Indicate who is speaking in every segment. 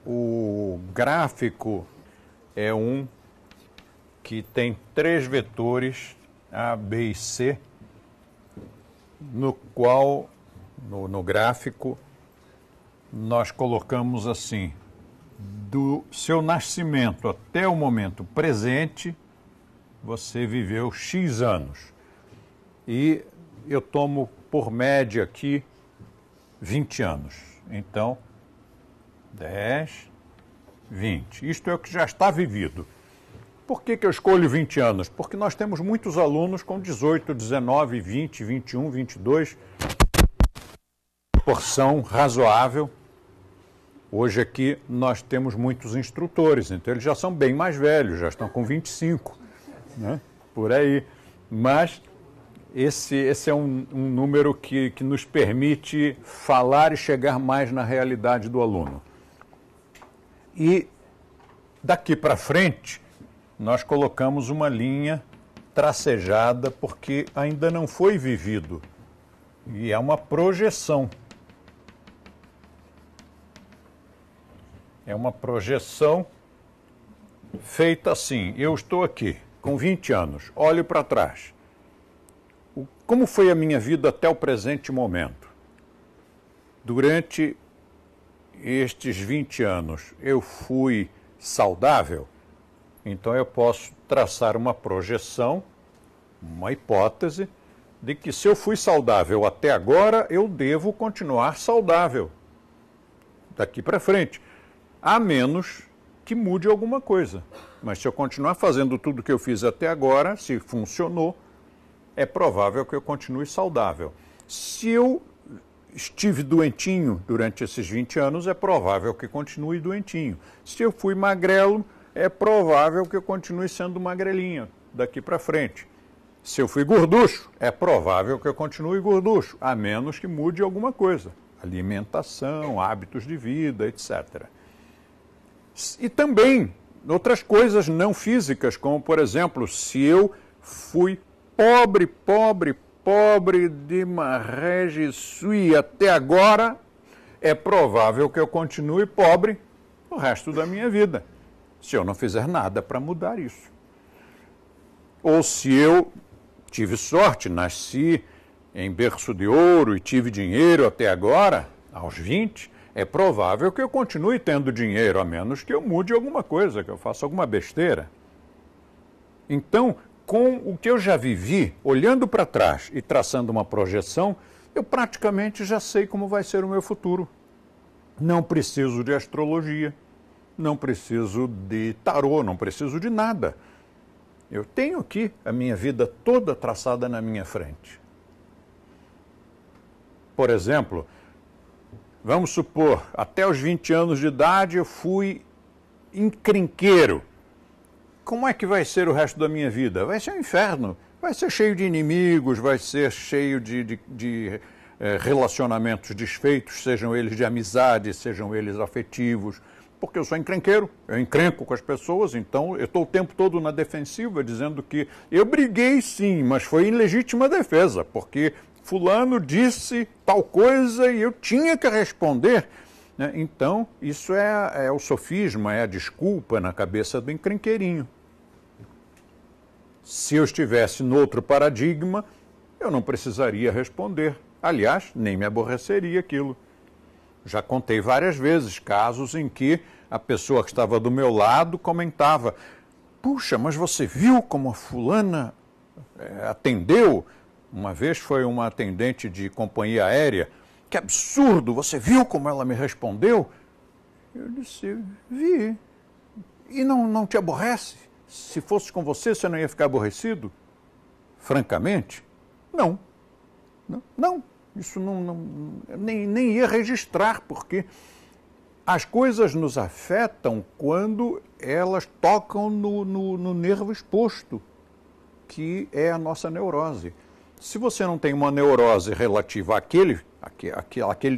Speaker 1: O gráfico é um que tem 3 vetores, A, B e C, no qual, no gráfico, nós colocamos assim, do seu nascimento até o momento presente, você viveu X anos. E eu tomo por média aqui 20 anos. Então, 10, 20. Isto é o que já está vivido. Por que eu escolho 20 anos? Porque nós temos muitos alunos com 18, 19, 20, 21, 22. Proporção razoável. Hoje aqui nós temos muitos instrutores, então eles já são bem mais velhos, já estão com 25, né? Por aí. Mas esse é um número que nos permite falar e chegar mais na realidade do aluno. E daqui para frente, nós colocamos uma linha tracejada porque ainda não foi vivido. E é uma projeção. É uma projeção feita assim. Eu estou aqui, com 20 anos, olho para trás. Como foi a minha vida até o presente momento? Durante estes 20 anos, eu fui saudável? Então eu posso traçar uma projeção, uma hipótese, de que se eu fui saudável até agora, eu devo continuar saudável daqui para frente. A menos que mude alguma coisa. Mas se eu continuar fazendo tudo que eu fiz até agora, se funcionou, é provável que eu continue saudável. Se eu estive doentinho durante esses 20 anos, é provável que continue doentinho. Se eu fui magrelo, é provável que eu continue sendo magrelinho daqui para frente. Se eu fui gorducho, é provável que eu continue gorducho, a menos que mude alguma coisa. Alimentação, hábitos de vida, etc. E também outras coisas não físicas, como, por exemplo, se eu fui pobre de marrege sui até agora, é provável que eu continue pobre o resto da minha vida, se eu não fizer nada para mudar isso. Ou se eu tive sorte, nasci em berço de ouro e tive dinheiro até agora, aos 20, é provável que eu continue tendo dinheiro, a menos que eu mude alguma coisa, que eu faça alguma besteira. Então, com o que eu já vivi, olhando para trás e traçando uma projeção, eu praticamente já sei como vai ser o meu futuro. Não preciso de astrologia, não preciso de tarô, não preciso de nada. Eu tenho aqui a minha vida toda traçada na minha frente. Por exemplo, vamos supor, até os 20 anos de idade eu fui encrenqueiro. Como é que vai ser o resto da minha vida? Vai ser um inferno. Vai ser cheio de inimigos, vai ser cheio de relacionamentos desfeitos, sejam eles de amizade, sejam eles afetivos. Porque eu sou encrenqueiro, eu encrenco com as pessoas, então eu estou o tempo todo na defensiva, dizendo que eu briguei sim, mas foi em legítima defesa, porque fulano disse tal coisa e eu tinha que responder. Então, isso é o sofisma, é a desculpa na cabeça do encrenqueirinho. Se eu estivesse no outro paradigma, eu não precisaria responder. Aliás, nem me aborreceria aquilo. Já contei várias vezes casos em que a pessoa que estava do meu lado comentava: puxa, mas você viu como a fulana atendeu? Uma vez foi uma atendente de companhia aérea. Que absurdo, você viu como ela me respondeu? Eu disse: vi. E não te aborrece? Se fosse com você, você não ia ficar aborrecido? Francamente, não. Não. Isso nem ia registrar, porque as coisas nos afetam quando elas tocam no nervo exposto, que é a nossa neurose. Se você não tem uma neurose relativa àquele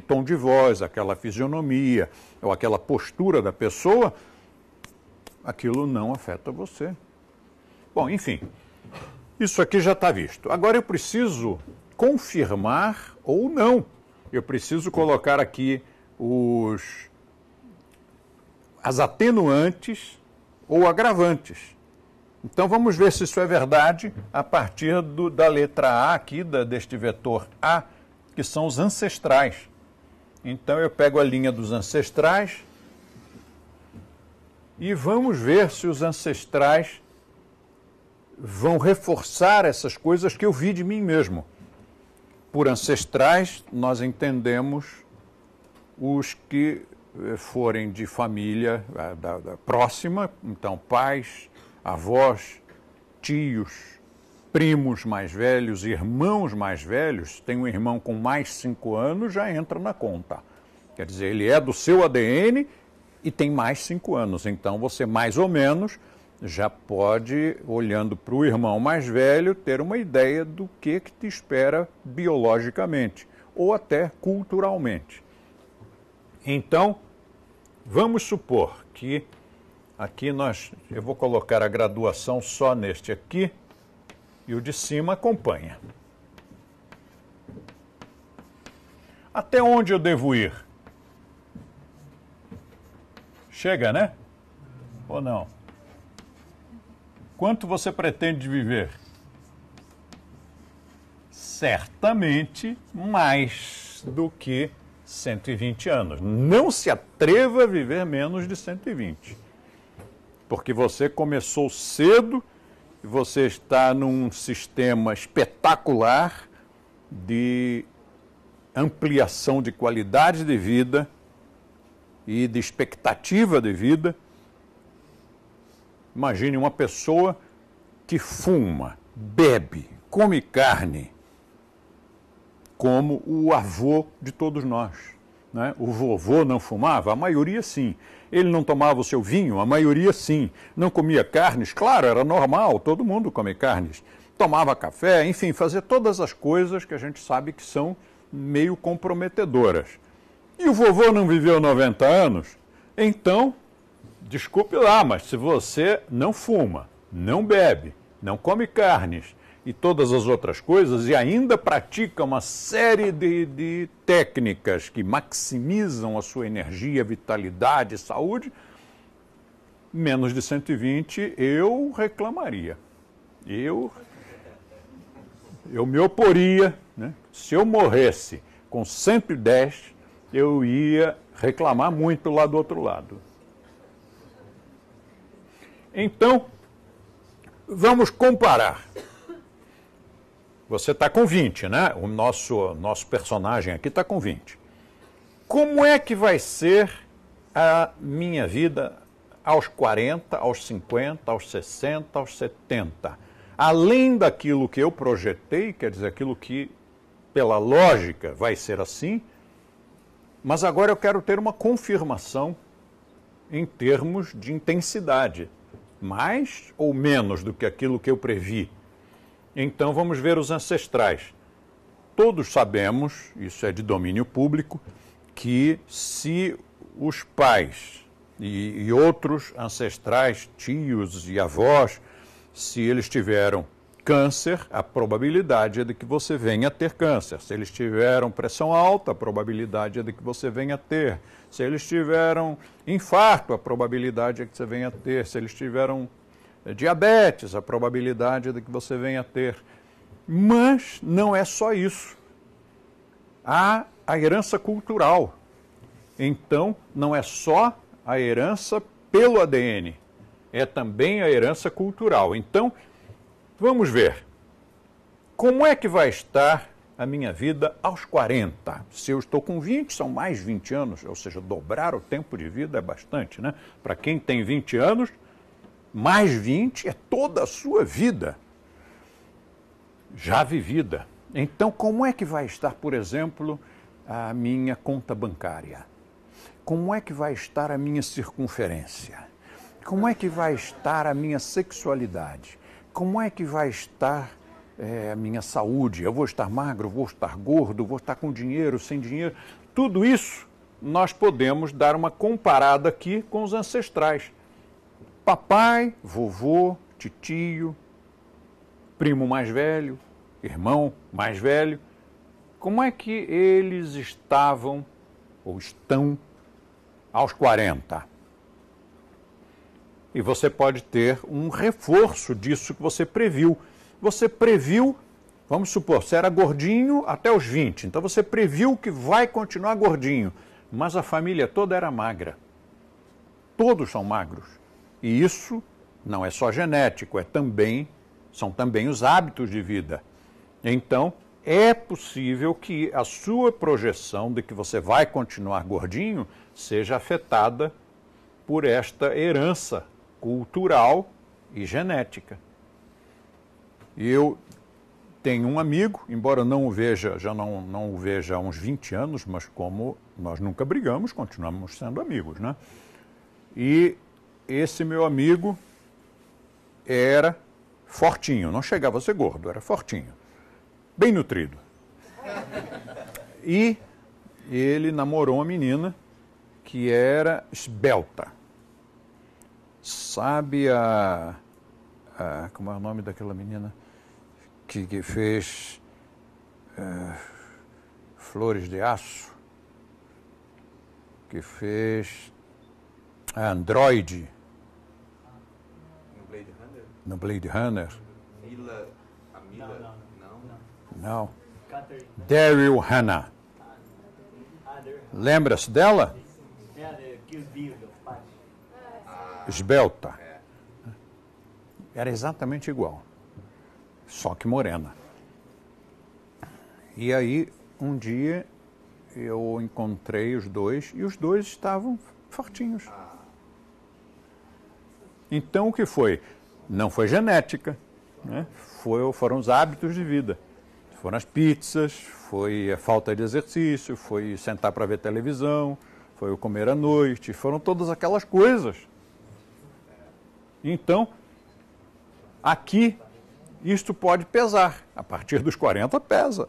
Speaker 1: tom de voz, àquela fisionomia, ou àquela postura da pessoa, aquilo não afeta você. Bom, enfim, isso aqui já está visto. Agora eu preciso confirmar ou não. Eu preciso colocar aqui as atenuantes ou agravantes. Então vamos ver se isso é verdade a partir da letra A aqui, deste vetor A, que são os ancestrais. Então eu pego a linha dos ancestrais e vamos ver se os ancestrais vão reforçar essas coisas que eu vi de mim mesmo. Por ancestrais, nós entendemos os que forem de família da próxima, então pais, avós, tios, primos mais velhos, irmãos mais velhos. Tem um irmão com mais 5 anos, já entra na conta. Quer dizer, ele é do seu ADN e tem mais 5 anos. Então você mais ou menos já pode, olhando para o irmão mais velho, ter uma ideia do que te espera biologicamente ou até culturalmente. Então, vamos supor que aqui eu vou colocar a graduação só neste aqui e o de cima acompanha. Até onde eu devo ir? Chega, né? Ou não? Quanto você pretende viver? Certamente mais do que 120 anos. Não se atreva a viver menos de 120. Porque você começou cedo e você está num sistema espetacular de ampliação de qualidade de vida e de expectativa de vida. Imagine uma pessoa que fuma, bebe, come carne, como o avô de todos nós, né? O vovô não fumava? A maioria sim. Ele não tomava o seu vinho? A maioria sim. Não comia carnes? Claro, era normal, todo mundo come carnes. Tomava café, enfim, fazia todas as coisas que a gente sabe que são meio comprometedoras. E o vovô não viveu 90 anos? Então, desculpe lá, mas se você não fuma, não bebe, não come carnes e todas as outras coisas e ainda pratica uma série de técnicas que maximizam a sua energia, vitalidade, saúde, menos de 120 eu reclamaria. Eu me oporia, né? Se eu morresse com 110, eu ia reclamar muito lá do outro lado. Então, vamos comparar. Você está com 20, né? O nosso personagem aqui está com 20. Como é que vai ser a minha vida aos 40, aos 50, aos 60, aos 70? Além daquilo que eu projetei, quer dizer, aquilo que, pela lógica, vai ser assim, mas agora eu quero ter uma confirmação em termos de intensidade. Mais ou menos do que aquilo que eu previ. Então vamos ver os ancestrais. Todos sabemos, isso é de domínio público, que se os pais e outros ancestrais, tios e avós, se eles tiveram câncer, a probabilidade é de que você venha a ter câncer. Se eles tiveram pressão alta, a probabilidade é de que você venha a ter. Se eles tiveram infarto, a probabilidade é que você venha a ter. Se eles tiveram diabetes, a probabilidade é de que você venha a ter. Mas não é só isso. Há a herança cultural. Então, não é só a herança pelo ADN, é também a herança cultural. Então, vamos ver. Como é que vai estar a minha vida aos 40? Se eu estou com 20, são mais 20 anos, ou seja, dobrar o tempo de vida é bastante, né? Para quem tem 20 anos, mais 20 é toda a sua vida já vivida. Então, como é que vai estar, por exemplo, a minha conta bancária? Como é que vai estar a minha circunferência? Como é que vai estar a minha sexualidade? Como é que vai estar a minha saúde? Eu vou estar magro, vou estar gordo, vou estar com dinheiro, sem dinheiro? Tudo isso nós podemos dar uma comparada aqui com os ancestrais. Papai, vovô, titio, primo mais velho, irmão mais velho. Como é que eles estavam ou estão aos 40? E você pode ter um reforço disso que você previu. Você previu, vamos supor, você era gordinho até os 20, então você previu que vai continuar gordinho, mas a família toda era magra. Todos são magros. E isso não é só genético, são também os hábitos de vida. Então, é possível que a sua projeção de que você vai continuar gordinho seja afetada por esta herança cultural e genética. Eu tenho um amigo, embora não o veja, já não o veja há uns 20 anos, mas como nós nunca brigamos, continuamos sendo amigos, né? E esse meu amigo era fortinho, não chegava a ser gordo, era fortinho, bem nutrido. E ele namorou uma menina que era esbelta. Sabe como é o nome daquela menina que fez Flores de Aço? Que fez a Android no Blade Runner? Não. Daryl Hannah. Lembra-se dela? Esbelta. Era exatamente igual, só que morena. E aí, um dia, eu encontrei os dois e os dois estavam fortinhos. Então, o que foi? Não foi genética, né? Foram os hábitos de vida. Foram as pizzas, foi a falta de exercício, foi sentar para ver televisão, foi o comer à noite, foram todas aquelas coisas. Então, aqui, isto pode pesar. A partir dos 40 pesa.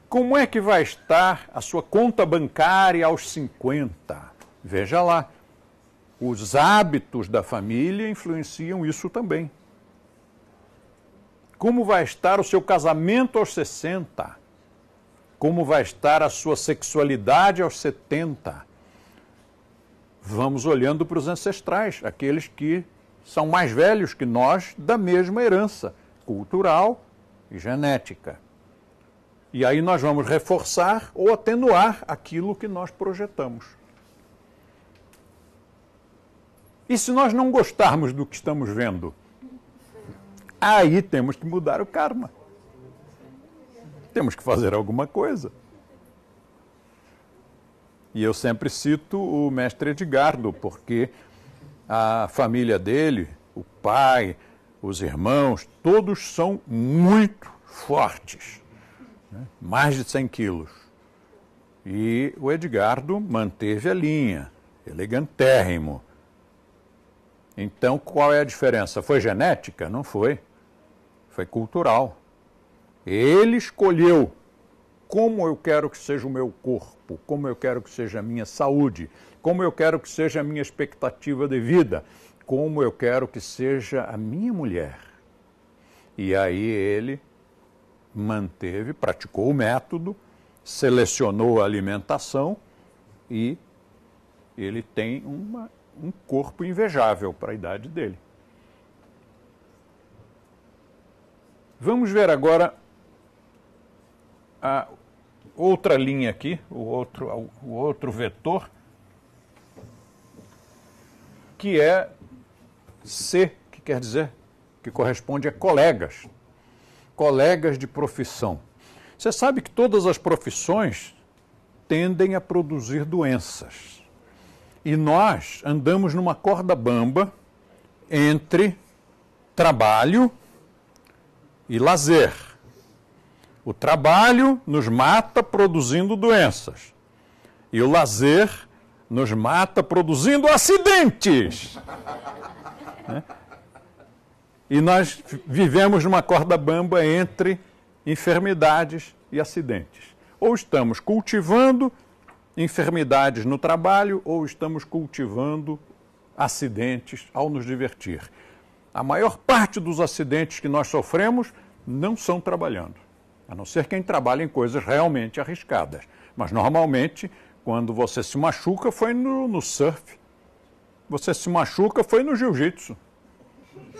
Speaker 1: Como é que vai estar a sua conta bancária aos 50? Veja lá. Os hábitos da família influenciam isso também. Como vai estar o seu casamento aos 60? Como vai estar a sua sexualidade aos 70? Vamos olhando para os ancestrais, aqueles que são mais velhos que nós, da mesma herança cultural e genética. E aí nós vamos reforçar ou atenuar aquilo que nós projetamos. E se nós não gostarmos do que estamos vendo, aí temos que mudar o karma. Temos que fazer alguma coisa. E eu sempre cito o mestre Edgardo, porque a família dele, o pai, os irmãos, todos são muito fortes, né? Mais de 100 quilos. E o Edgardo manteve a linha, elegantérrimo. Então, qual é a diferença? Foi genética? Não foi. Foi cultural. Ele escolheu como eu quero que seja o meu corpo, como eu quero que seja a minha saúde, como eu quero que seja a minha expectativa de vida, como eu quero que seja a minha mulher. E aí ele praticou o método, selecionou a alimentação e ele tem um corpo invejável para a idade dele. Vamos ver agora a outra linha aqui, o outro vetor, que é C, que quer dizer, que corresponde a colegas, colegas de profissão. Você sabe que todas as profissões tendem a produzir doenças. E nós andamos numa corda bamba entre trabalho e lazer. O trabalho nos mata produzindo doenças. E o lazer nos mata produzindo acidentes. Né? E nós vivemos numa corda bamba entre enfermidades e acidentes. Ou estamos cultivando enfermidades no trabalho, ou estamos cultivando acidentes ao nos divertir. A maior parte dos acidentes que nós sofremos não são trabalhando, a não ser quem trabalha em coisas realmente arriscadas. Mas, normalmente, quando você se machuca, foi no surf, Você se machuca, foi no jiu-jitsu.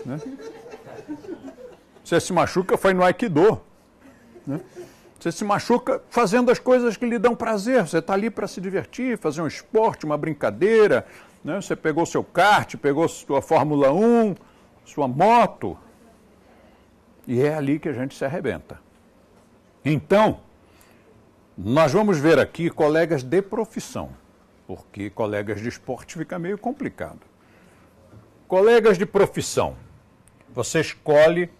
Speaker 1: Né? Você se machuca, foi no aikido. Né? Você se machuca fazendo as coisas que lhe dão prazer. Você está ali para se divertir, fazer um esporte, uma brincadeira. Né? Você pegou seu kart, pegou sua Fórmula 1, sua moto. E é ali que a gente se arrebenta. Então, nós vamos ver aqui colegas de profissão, porque colegas de esporte fica meio complicado. Colegas de profissão, você escolhe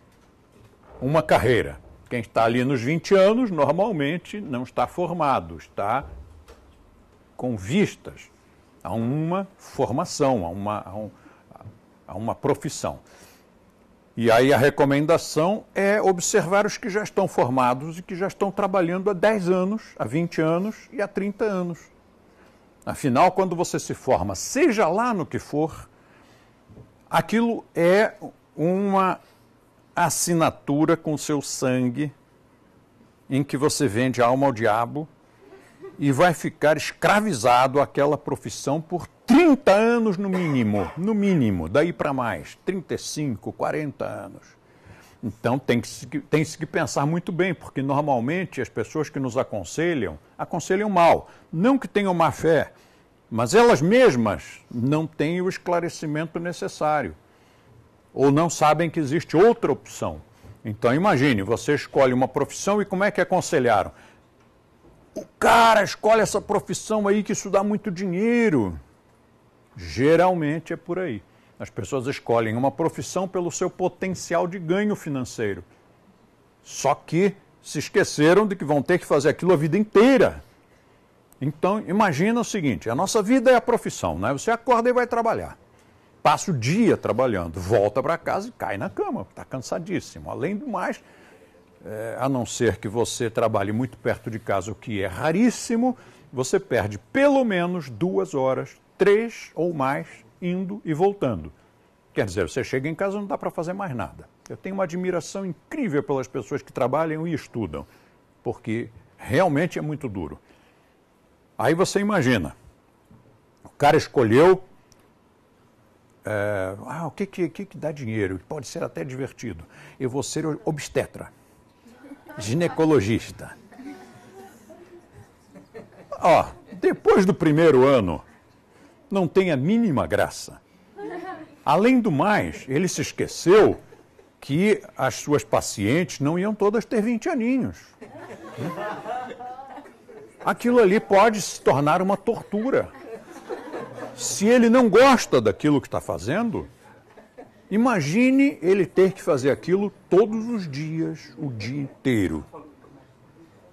Speaker 1: uma carreira. Quem está ali nos 20 anos, normalmente não está formado, está com vistas a uma formação, a uma profissão. E aí a recomendação é observar os que já estão formados e que já estão trabalhando há 10 anos, há 20 anos e há 30 anos. Afinal, quando você se forma, seja lá no que for, aquilo é uma assinatura com seu sangue em que você vende a alma ao diabo e vai ficar escravizado àquela profissão por 30 anos no mínimo, daí para mais, 35, 40 anos. Então tem-se que pensar muito bem, porque normalmente as pessoas que nos aconselham mal. Não que tenham má fé, mas elas mesmas não têm o esclarecimento necessário. Ou não sabem que existe outra opção. Então imagine, você escolhe uma profissão e como é que aconselharam? O cara escolhe essa profissão aí que isso dá muito dinheiro. Geralmente é por aí. As pessoas escolhem uma profissão pelo seu potencial de ganho financeiro. Só que se esqueceram de que vão ter que fazer aquilo a vida inteira. Então, imagina o seguinte, a nossa vida é a profissão, né? Você acorda e vai trabalhar. Passa o dia trabalhando, volta para casa e cai na cama, está cansadíssimo. Além do mais, a não ser que você trabalhe muito perto de casa, o que é raríssimo, você perde pelo menos 2 horas, 3 ou mais, indo e voltando. Quer dizer, você chega em casa e não dá para fazer mais nada. Eu tenho uma admiração incrível pelas pessoas que trabalham e estudam, porque realmente é muito duro. Aí você imagina, o cara escolheu, o que dá dinheiro? Pode ser até divertido. Eu vou ser obstetra, ginecologista. Depois do primeiro ano, não tem a mínima graça. Além do mais, ele se esqueceu que as suas pacientes não iam todas ter 20 aninhos. Aquilo ali pode se tornar uma tortura. Se ele não gosta daquilo que está fazendo, imagine ele ter que fazer aquilo todos os dias, o dia inteiro.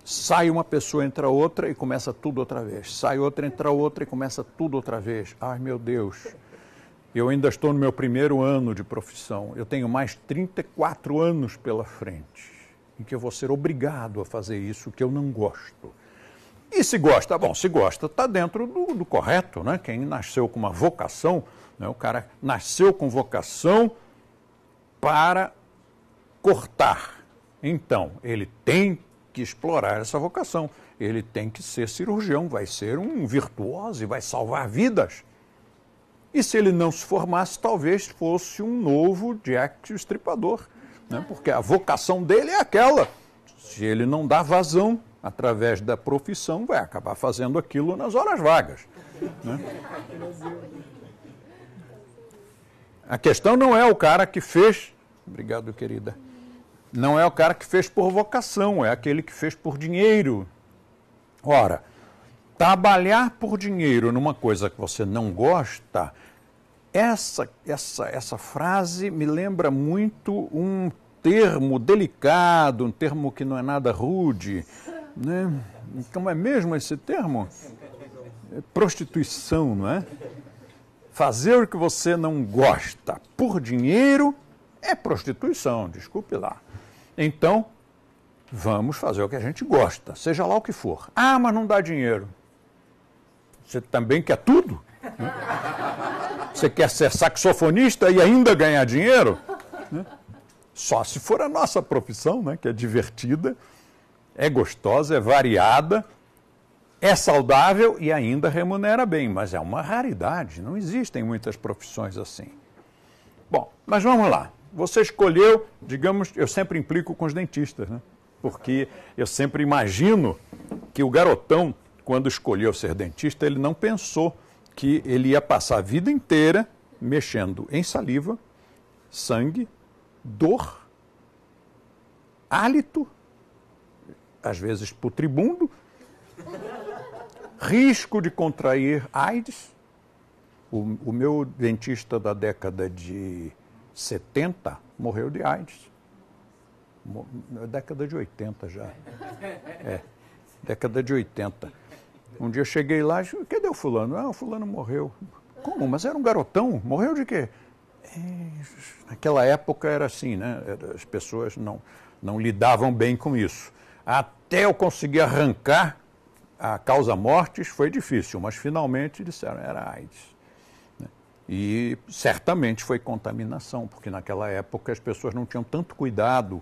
Speaker 1: Sai uma pessoa, entra outra e começa tudo outra vez. Sai outra, entra outra e começa tudo outra vez. Ai, meu Deus, eu ainda estou no meu primeiro ano de profissão. Eu tenho mais 34 anos pela frente, em que eu vou ser obrigado a fazer isso que eu não gosto. E se gosta? Bom, se gosta, está dentro do correto, né? Quem nasceu com uma vocação, né? O cara nasceu com vocação para cortar. Então, ele tem que explorar essa vocação. Ele tem que ser cirurgião, vai ser um virtuoso e vai salvar vidas. E se ele não se formasse, talvez fosse um novo Jack o Estripador, né? Porque a vocação dele é aquela. Se ele não dá vazão através da profissão, vai acabar fazendo aquilo nas horas vagas, né? A questão não é o cara que fez... Obrigado, querida. Não é o cara que fez por vocação, é aquele que fez por dinheiro. Ora, trabalhar por dinheiro numa coisa que você não gosta, essa frase me lembra muito um termo delicado, um termo que não é nada rude, né? Como é mesmo esse termo? É prostituição, não é? Fazer o que você não gosta por dinheiro é prostituição, desculpe lá. Então, vamos fazer o que a gente gosta, seja lá o que for. Ah, mas não dá dinheiro. Você também quer tudo? Né? Você quer ser saxofonista e ainda ganhar dinheiro? Né? Só se for a nossa profissão, né, que é divertida, é gostosa, é variada é saudável e ainda remunera bem, mas é uma raridade, não existem muitas profissões assim. Bom, mas vamos lá. Você escolheu, digamos, eu sempre implico com os dentistas, né? Porque eu sempre imagino que o garotão, quando escolheu ser dentista, ele não pensou que ele ia passar a vida inteira mexendo em saliva, sangue, dor, hálito, às vezes putribundo, risco de contrair AIDS. O meu dentista da década de 70 morreu de AIDS. Década de 80 já. Década de 80. Um dia eu cheguei lá e disse, cadê o fulano? Ah, o fulano morreu. Como? Mas era um garotão? Morreu de quê? Naquela época era assim, né? As pessoas não lidavam bem com isso. Até eu conseguir arrancar a causa mortes foi difícil, mas finalmente disseram era AIDS. E certamente foi contaminação, porque naquela época as pessoas não tinham tanto cuidado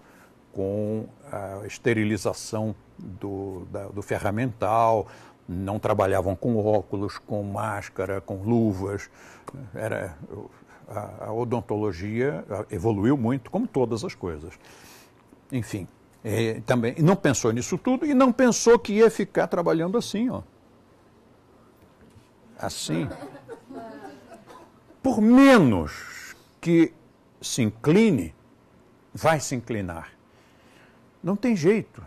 Speaker 1: com a esterilização do ferramental, não trabalhavam com óculos, com máscara, com luvas. A odontologia evoluiu muito, como todas as coisas. Enfim, também não pensou nisso tudo e não pensou que ia ficar trabalhando assim, ó. Assim. Por menos que se incline, vai se inclinar. Não tem jeito,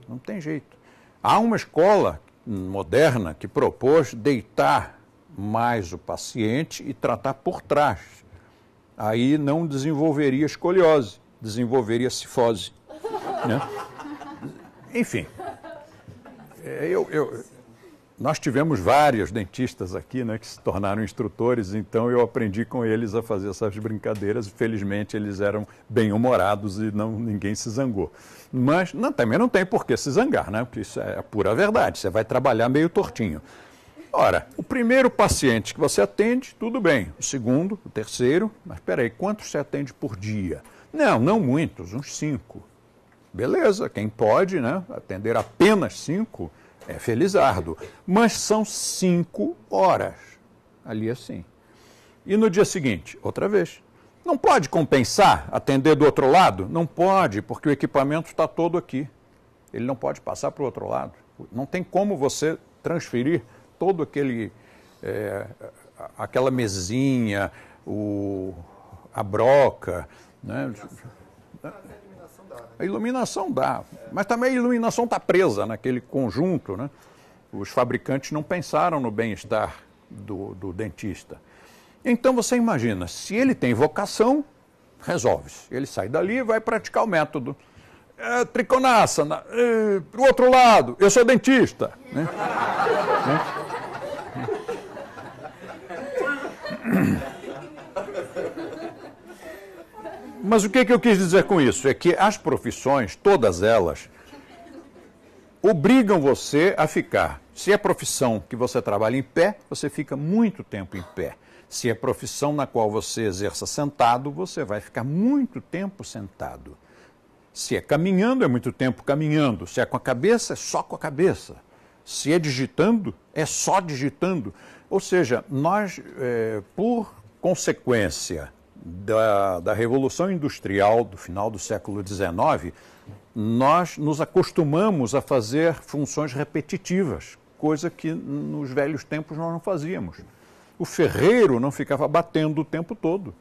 Speaker 1: não tem jeito. Há uma escola moderna que propôs deitar mais o paciente e tratar por trás. Aí não desenvolveria escoliose, desenvolveria cifose. Né? Enfim, nós tivemos vários dentistas aqui, né, que se tornaram instrutores, então eu aprendi com eles a fazer essas brincadeiras. Felizmente eles eram bem-humorados e ninguém se zangou. Mas também não tem por que se zangar, né, porque isso é a pura verdade, você vai trabalhar meio tortinho. Ora, o primeiro paciente que você atende, tudo bem. O segundo, o terceiro, mas espera aí, quantos você atende por dia? Não muitos, uns 5. Beleza, quem pode, né, atender apenas 5... é felizardo, mas são 5 horas, ali assim. E no dia seguinte, outra vez. Não pode compensar, atender do outro lado? Não pode, porque o equipamento está todo aqui. Ele não pode passar para o outro lado. Não tem como você transferir todo aquela mesinha, a broca, né? A iluminação dá, mas também a iluminação está presa naquele conjunto, né? Os fabricantes não pensaram no bem-estar do dentista. Então você imagina, se ele tem vocação, resolve-se. Ele sai dali e vai praticar o método. Triconaça, para o outro lado, eu sou dentista. Né? Mas o que eu quis dizer com isso? É que as profissões, todas elas, obrigam você a ficar. Se é profissão que você trabalha em pé, você fica muito tempo em pé. Se é profissão na qual você exerça sentado, você vai ficar muito tempo sentado. Se é caminhando, é muito tempo caminhando. Se é com a cabeça, é só com a cabeça. Se é digitando, é só digitando. Ou seja, nós, por consequência da Revolução Industrial do final do século XIX, nós nos acostumamos a fazer funções repetitivas, coisa que nos velhos tempos nós não fazíamos. O ferreiro não ficava batendo o tempo todo,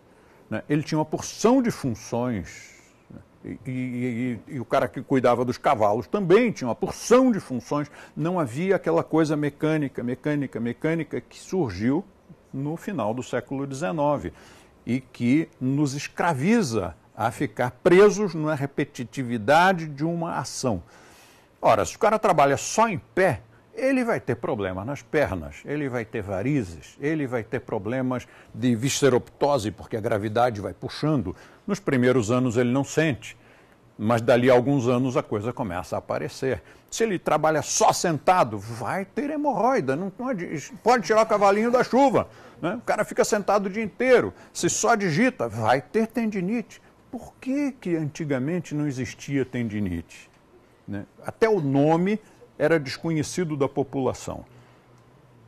Speaker 1: né? Ele tinha uma porção de funções, né? E o cara que cuidava dos cavalos também tinha uma porção de funções. Não havia aquela coisa mecânica que surgiu no final do século XIX e que nos escraviza a ficar presos na repetitividade de uma ação. Ora, se o cara trabalha só em pé, ele vai ter problema nas pernas, ele vai ter varizes, ele vai ter problemas de visceroptose, porque a gravidade vai puxando. Nos primeiros anos ele não sente, mas dali a alguns anos a coisa começa a aparecer. Se ele trabalha só sentado, vai ter hemorroida, não pode tirar o cavalinho da chuva, né? O cara fica sentado o dia inteiro. Se só digita, vai ter tendinite. Por que antigamente não existia tendinite? Né? Até o nome era desconhecido da população.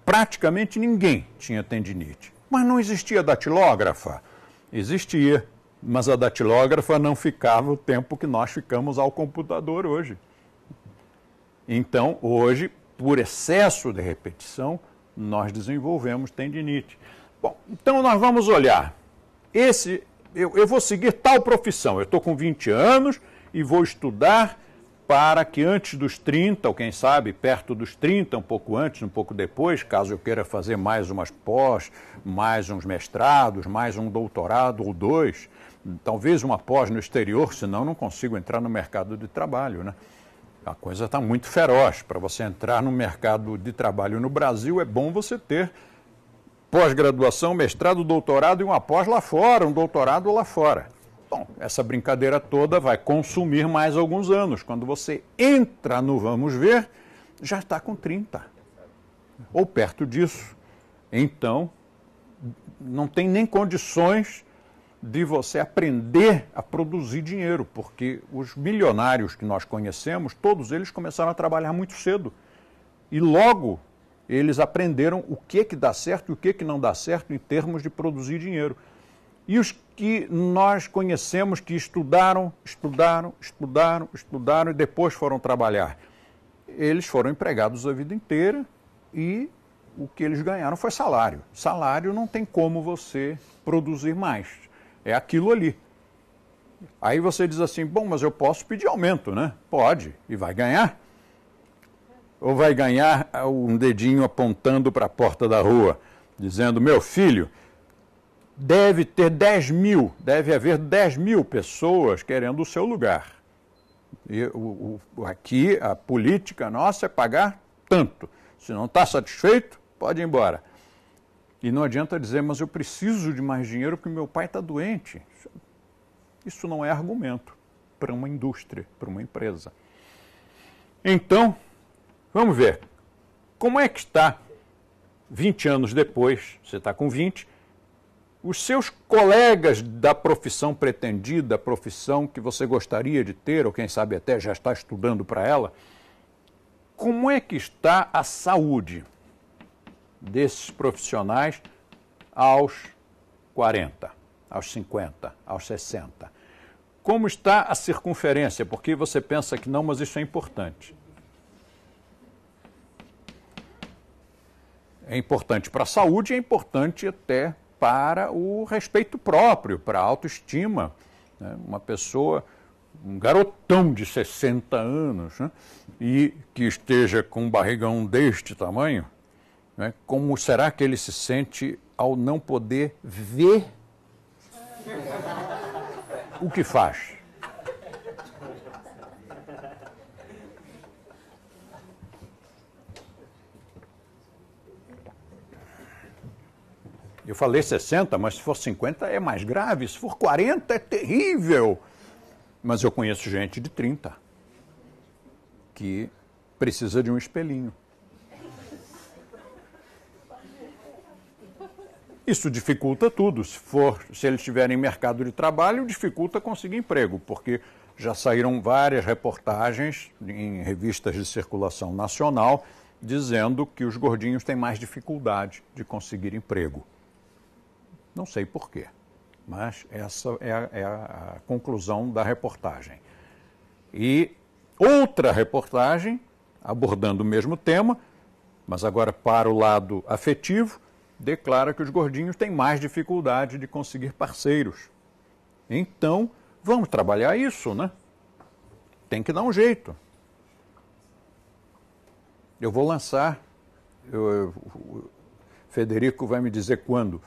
Speaker 1: Praticamente ninguém tinha tendinite. Mas não existia datilógrafa? Existia, mas a datilógrafa não ficava o tempo que nós ficamos ao computador hoje. Então, hoje, por excesso de repetição, nós desenvolvemos tendinite. Bom, então nós vamos olhar. Eu vou seguir tal profissão. Eu estou com 20 anos e vou estudar para que antes dos 30, ou quem sabe perto dos 30, um pouco antes, um pouco depois, caso eu queira fazer mais umas pós, mais uns mestrados, mais um doutorado ou dois, talvez uma pós no exterior, senão não consigo entrar no mercado de trabalho, né? A coisa está muito feroz. Para você entrar no mercado de trabalho no Brasil, é bom você ter pós-graduação, mestrado, doutorado e uma pós lá fora, um doutorado lá fora. Bom, essa brincadeira toda vai consumir mais alguns anos. Quando você entra no vamos ver, já está com 30, ou perto disso. Então, não tem nem condições de você aprender a produzir dinheiro, porque os milionários que nós conhecemos, todos eles começaram a trabalhar muito cedo. E logo eles aprenderam o que dá certo e o que não dá certo em termos de produzir dinheiro. E os que nós conhecemos que estudaram e depois foram trabalhar, eles foram empregados a vida inteira e o que eles ganharam foi salário. Salário não tem como você produzir mais. É aquilo ali. Aí você diz assim, bom, mas eu posso pedir aumento, né? Pode, e vai ganhar. Ou vai ganhar um dedinho apontando para a porta da rua, dizendo, meu filho, deve haver 10 mil pessoas querendo o seu lugar. E aqui a política nossa é pagar tanto. Se não está satisfeito, pode ir embora. E não adianta dizer, mas eu preciso de mais dinheiro porque meu pai está doente. Isso não é argumento para uma indústria, para uma empresa. Então, vamos ver. Como é que está, 20 anos depois, você está com 20, os seus colegas da profissão pretendida, a profissão que você gostaria de ter, ou quem sabe até já está estudando para ela, como é que está a saúde desses profissionais aos 40, aos 50, aos 60? Como está a circunferência? Porque você pensa que não, mas isso é importante. É importante para a saúde, é importante até para o respeito próprio, para a autoestima. Né? Uma pessoa, um garotão de 60 anos, né? E que esteja com um barrigão deste tamanho, né? Como será que ele se sente ao não poder ver o que faz? Eu falei 60, mas se for 50 é mais grave, se for 40 é terrível. Mas eu conheço gente de 30 que precisa de um espelhinho. Isso dificulta tudo. Se eles estiverem em mercado de trabalho, dificulta conseguir emprego, porque já saíram várias reportagens em revistas de circulação nacional dizendo que os gordinhos têm mais dificuldade de conseguir emprego. Não sei porquê, mas essa é a conclusão da reportagem. E outra reportagem, abordando o mesmo tema, mas agora para o lado afetivo, declara que os gordinhos têm mais dificuldade de conseguir parceiros. Então, vamos trabalhar isso, né? Tem que dar um jeito. Eu vou lançar, o Federico vai me dizer quando.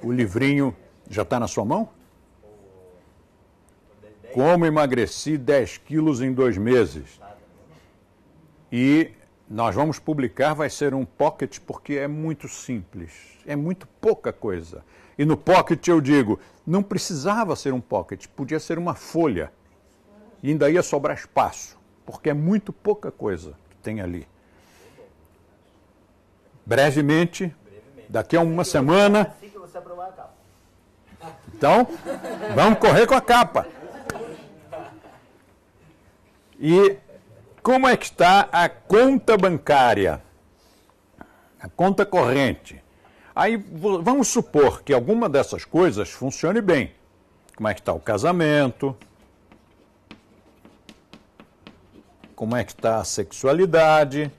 Speaker 1: O livrinho já está na sua mão? Como emagreci 10 quilos em 2 meses. E nós vamos publicar, vai ser um pocket, porque é muito simples, é muito pouca coisa. E no pocket eu digo, não precisava ser um pocket, podia ser uma folha. E ainda ia sobrar espaço, porque é muito pouca coisa que tem ali. Brevemente, daqui a uma semana... Então, vamos correr com a capa. E Como é que está a conta bancária? A conta corrente. Aí vamos supor que alguma dessas coisas funcione bem. Como é que está o casamento? Como é que está a sexualidade?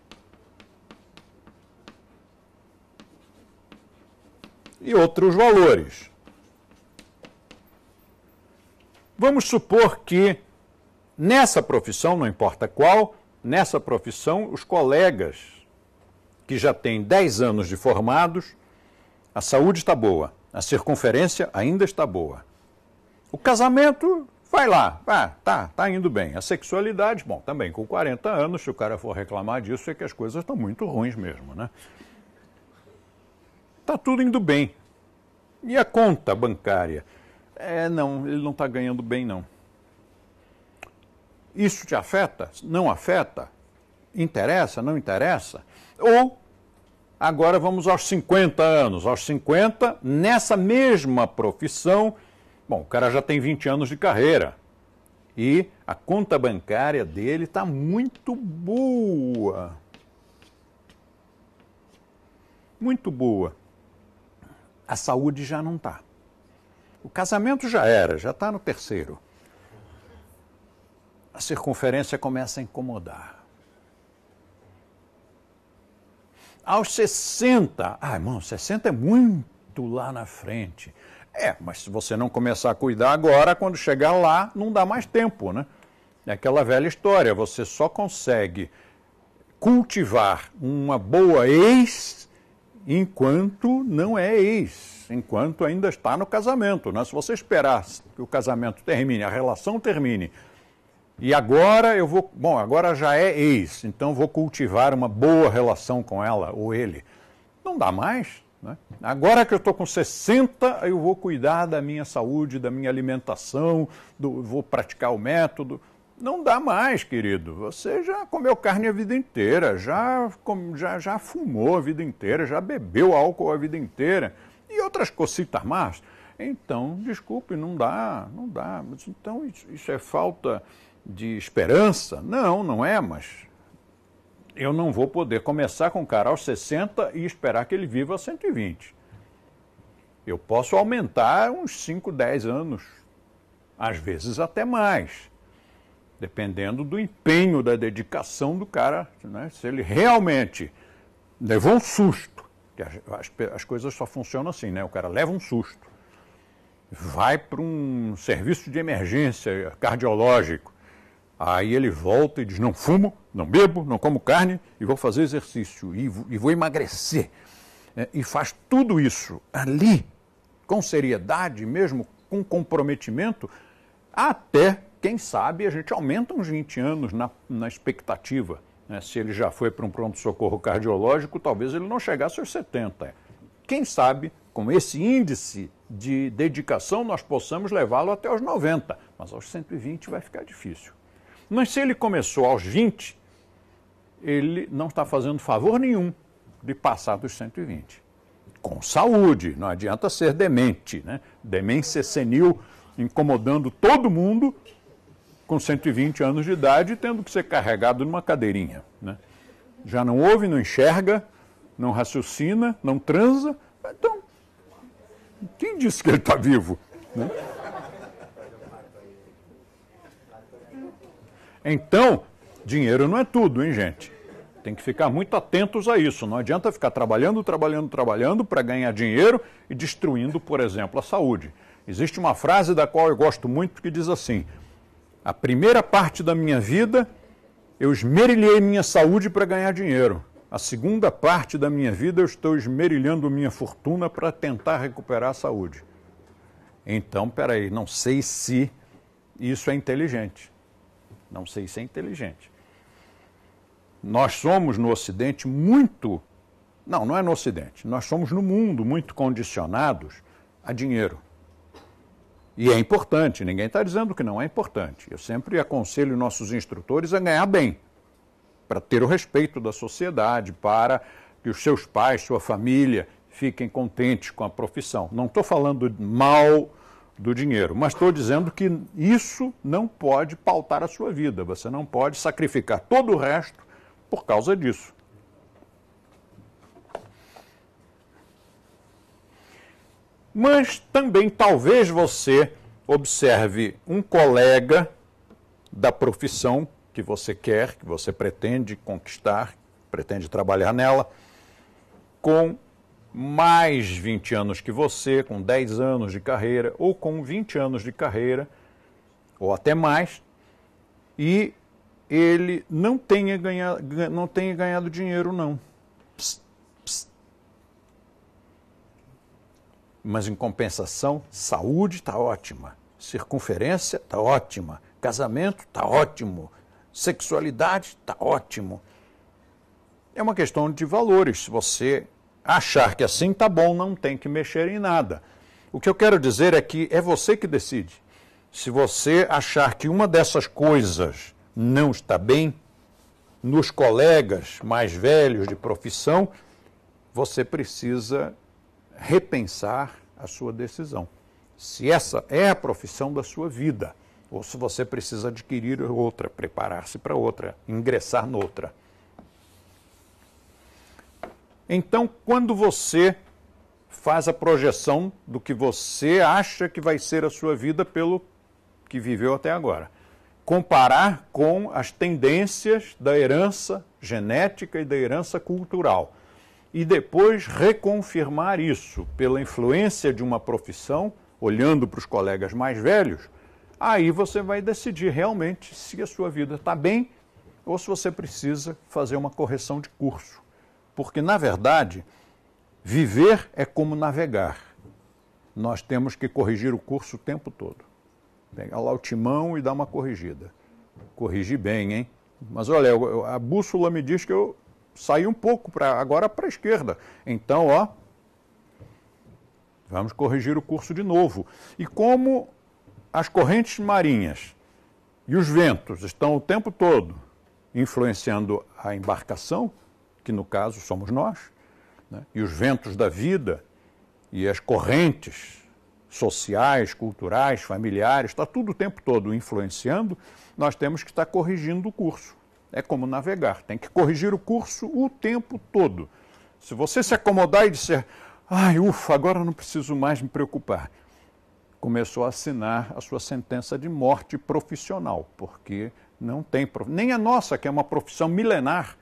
Speaker 1: E outros valores. Vamos supor que nessa profissão, não importa qual, nessa profissão os colegas que já têm 10 anos de formados, a saúde está boa, a circunferência ainda está boa. O casamento, vai lá, tá indo bem. A sexualidade, bom, também com 40 anos, se o cara for reclamar disso, é que as coisas estão muito ruins mesmo, né? Tá tudo indo bem. E a conta bancária? Não, ele não está ganhando bem, não. Isso te afeta? Não afeta? Interessa? Não interessa? Ou, agora vamos aos 50 anos. Aos 50, nessa mesma profissão, bom, o cara já tem 20 anos de carreira e a conta bancária dele está muito boa. Muito boa. A saúde já não está. O casamento já era, já está no terceiro. A circunferência começa a incomodar. Aos 60, irmão, 60 é muito lá na frente. Mas se você não começar a cuidar agora, quando chegar lá, não dá mais tempo, né? É aquela velha história, você só consegue cultivar uma boa ex enquanto não é ex, enquanto ainda está no casamento, né? Se você esperar que o casamento termine, a relação termine, e agora agora já é ex, então vou cultivar uma boa relação com ela ou ele. Não dá mais, né? Agora que eu estou com 60, eu vou cuidar da minha saúde, da minha alimentação, vou praticar o método. Não dá mais, querido. Você já comeu carne a vida inteira, já fumou a vida inteira, já bebeu álcool a vida inteira e outras cositas más. Então, desculpe, não dá. Mas então isso é falta de esperança? Não, não é, mas eu não vou poder começar com o cara aos 60 e esperar que ele viva a 120. Eu posso aumentar uns 5, 10 anos, às vezes até mais, dependendo do empenho, da dedicação do cara, né? Se ele realmente levou um susto, que as coisas só funcionam assim, né? O cara leva um susto, vai para um serviço de emergência cardiológico, aí ele volta e diz, não fumo, não bebo, não como carne e vou fazer exercício e vou emagrecer. E faz tudo isso ali, com seriedade, mesmo com comprometimento, até, quem sabe, a gente aumenta uns 20 anos na expectativa. Né? Se ele já foi para um pronto-socorro cardiológico, talvez ele não chegasse aos 70. Quem sabe, com esse índice de dedicação, nós possamos levá-lo até aos 90, mas aos 120 vai ficar difícil. Mas se ele começou aos 20, ele não está fazendo favor nenhum de passar dos 120. Com saúde, não adianta ser demente, né? Demência senil incomodando todo mundo com 120 anos de idade, tendo que ser carregado numa cadeirinha, né? Já não ouve, não enxerga, não raciocina, não transa. Então, quem disse que ele está vivo? Né? Então, dinheiro não é tudo, hein, gente? Tem que ficar muito atentos a isso. Não adianta ficar trabalhando para ganhar dinheiro e destruindo, por exemplo, a saúde. Existe uma frase da qual eu gosto muito que diz assim: a primeira parte da minha vida eu esmerilhei minha saúde para ganhar dinheiro. A segunda parte da minha vida eu estou esmerilhando minha fortuna para tentar recuperar a saúde. Então, peraí, não sei se isso é inteligente. Não sei se é inteligente. Nós somos no Ocidente muito... Não é no Ocidente. Nós somos no mundo muito condicionados a dinheiro. E é importante, ninguém está dizendo que não é importante. Eu sempre aconselho nossos instrutores a ganhar bem, para ter o respeito da sociedade, para que os seus pais, sua família, fiquem contentes com a profissão. Não estou falando mal do dinheiro. Mas estou dizendo que isso não pode pautar a sua vida. Você não pode sacrificar todo o resto por causa disso. Mas também talvez você observe um colega da profissão que você quer, que você pretende conquistar, pretende trabalhar nela, com mais 20 anos que você, com 10 anos de carreira, ou com 20 anos de carreira, ou até mais, e ele não tenha ganhado dinheiro, não. Psst, psst. Mas, em compensação, saúde está ótima, circunferência está ótima, casamento está ótimo, sexualidade está ótimo. É uma questão de valores. Se você achar que assim está bom, não tem que mexer em nada. O que eu quero dizer é que é você que decide. Se você achar que uma dessas coisas não está bem, nos colegas mais velhos de profissão, você precisa repensar a sua decisão. Se essa é a profissão da sua vida, ou se você precisa adquirir outra, preparar-se para outra, ingressar noutra. Então, quando você faz a projeção do que você acha que vai ser a sua vida pelo que viveu até agora, comparar com as tendências da herança genética e da herança cultural, e depois reconfirmar isso pela influência de uma profissão, olhando para os colegas mais velhos, aí você vai decidir realmente se a sua vida está bem ou se você precisa fazer uma correção de curso. Porque, na verdade, viver é como navegar. Nós temos que corrigir o curso o tempo todo. Pegar lá o timão e dar uma corrigida. Corrigir bem, hein? Mas olha, a bússola me diz que eu saí um pouco agora para a esquerda. Então, ó, vamos corrigir o curso de novo. E como as correntes marinhas e os ventos estão o tempo todo influenciando a embarcação, que no caso somos nós, né? E os ventos da vida e as correntes sociais, culturais, familiares, está tudo o tempo todo influenciando, nós temos que estar corrigindo o curso. É como navegar, tem que corrigir o curso o tempo todo. Se você se acomodar e disser, ai, ufa, agora não preciso mais me preocupar, começou a assinar a sua sentença de morte profissional, porque não tem, nem a nossa, que é uma profissão milenar,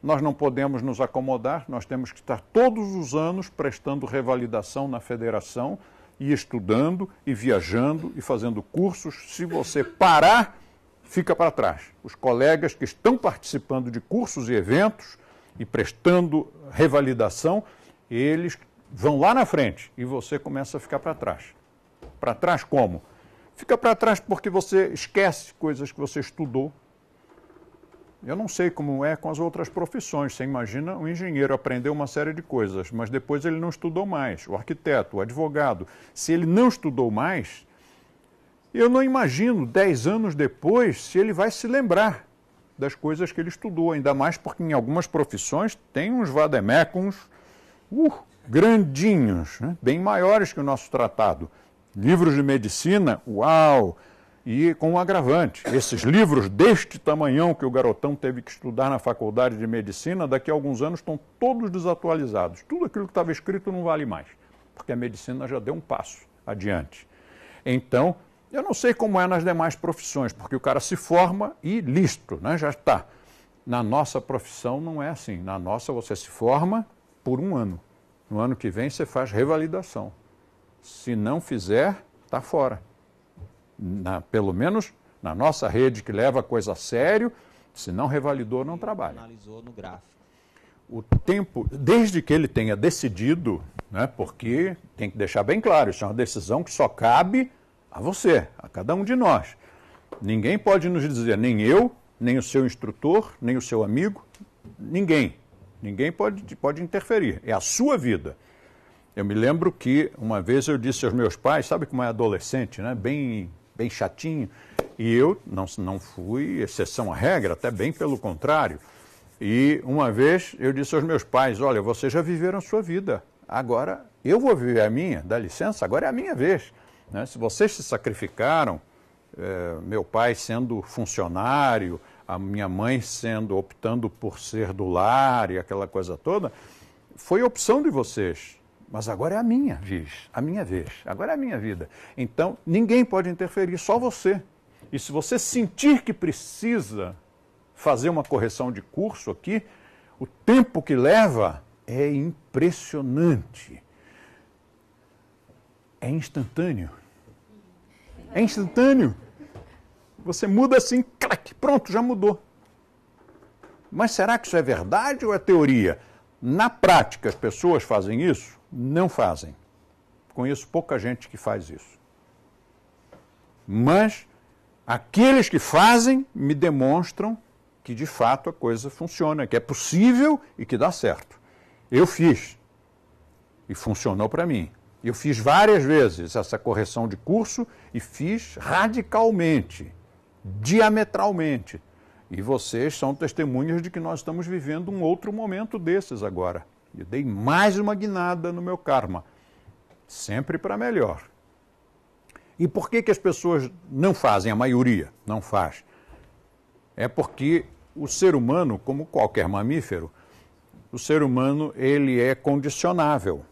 Speaker 1: nós não podemos nos acomodar, nós temos que estar todos os anos prestando revalidação na federação e estudando e viajando e fazendo cursos. Se você parar, fica para trás. Os colegas que estão participando de cursos e eventos e prestando revalidação, eles vão lá na frente e você começa a ficar para trás. Para trás como? Fica para trás porque você esquece coisas que você estudou. Eu não sei como é com as outras profissões. Você imagina um engenheiro aprender uma série de coisas, mas depois ele não estudou mais. O arquiteto, o advogado, se ele não estudou mais, eu não imagino 10 anos depois se ele vai se lembrar das coisas que ele estudou, ainda mais porque em algumas profissões tem uns vademecums grandinhos, né? Bem maiores que o nosso tratado. Livros de medicina, uau! E com um agravante. Esses livros deste tamanhão que o garotão teve que estudar na faculdade de medicina, daqui a alguns anos estão todos desatualizados. Tudo aquilo que estava escrito não vale mais, porque a medicina já deu um passo adiante. Então, eu não sei como é nas demais profissões, porque o cara se forma e listo, né? Já está. Na nossa profissão não é assim. Na nossa você se forma por um ano. No ano que vem você faz revalidação. Se não fizer, está fora. Pelo menos na nossa rede que leva a coisa a sério, se não revalidou, não trabalha.
Speaker 2: Analisou no gráfico.
Speaker 1: O tempo, desde que ele tenha decidido, né, porque tem que deixar bem claro, isso é uma decisão que só cabe a você, a cada um de nós. Ninguém pode nos dizer, nem eu, nem o seu instrutor, nem o seu amigo, ninguém. Ninguém pode interferir, é a sua vida. Eu me lembro que uma vez eu disse aos meus pais, sabe como é adolescente, né? Bem chatinho, e eu não fui exceção à regra, até bem pelo contrário. E uma vez eu disse aos meus pais, olha, vocês já viveram a sua vida, agora eu vou viver a minha, dá licença, agora é a minha vez. né? Se vocês se sacrificaram, meu pai sendo funcionário, a minha mãe optando por ser do lar e aquela coisa toda, foi opção de vocês. Mas agora é a minha vez, agora é a minha vida. Então, ninguém pode interferir, só você. E se você sentir que precisa fazer uma correção de curso aqui, o tempo que leva é impressionante. É instantâneo. É instantâneo. Você muda assim, clac, pronto, já mudou. Mas será que isso é verdade ou é teoria? Na prática, as pessoas fazem isso? Não fazem. Conheço pouca gente que faz isso. Mas aqueles que fazem me demonstram que de fato a coisa funciona, que é possível e que dá certo. Eu fiz e funcionou para mim. Eu fiz várias vezes essa correção de curso e fiz radicalmente, diametralmente. E vocês são testemunhas de que nós estamos vivendo um outro momento desses agora. Eu dei mais uma guinada no meu karma, sempre para melhor. E por que as pessoas não fazem, a maioria não faz? É porque o ser humano, como qualquer mamífero, o ser humano ele é condicionável.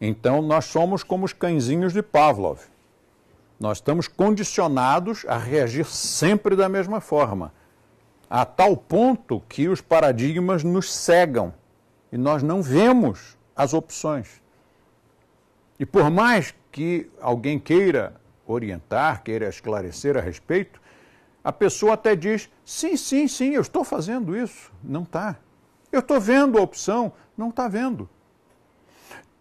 Speaker 1: Então nós somos como os cãezinhos de Pavlov. Nós estamos condicionados a reagir sempre da mesma forma, a tal ponto que os paradigmas nos cegam e nós não vemos as opções. E por mais que alguém queira orientar, queira esclarecer a respeito, a pessoa até diz, sim, eu estou fazendo isso. Não está. Eu estou vendo a opção, não está vendo.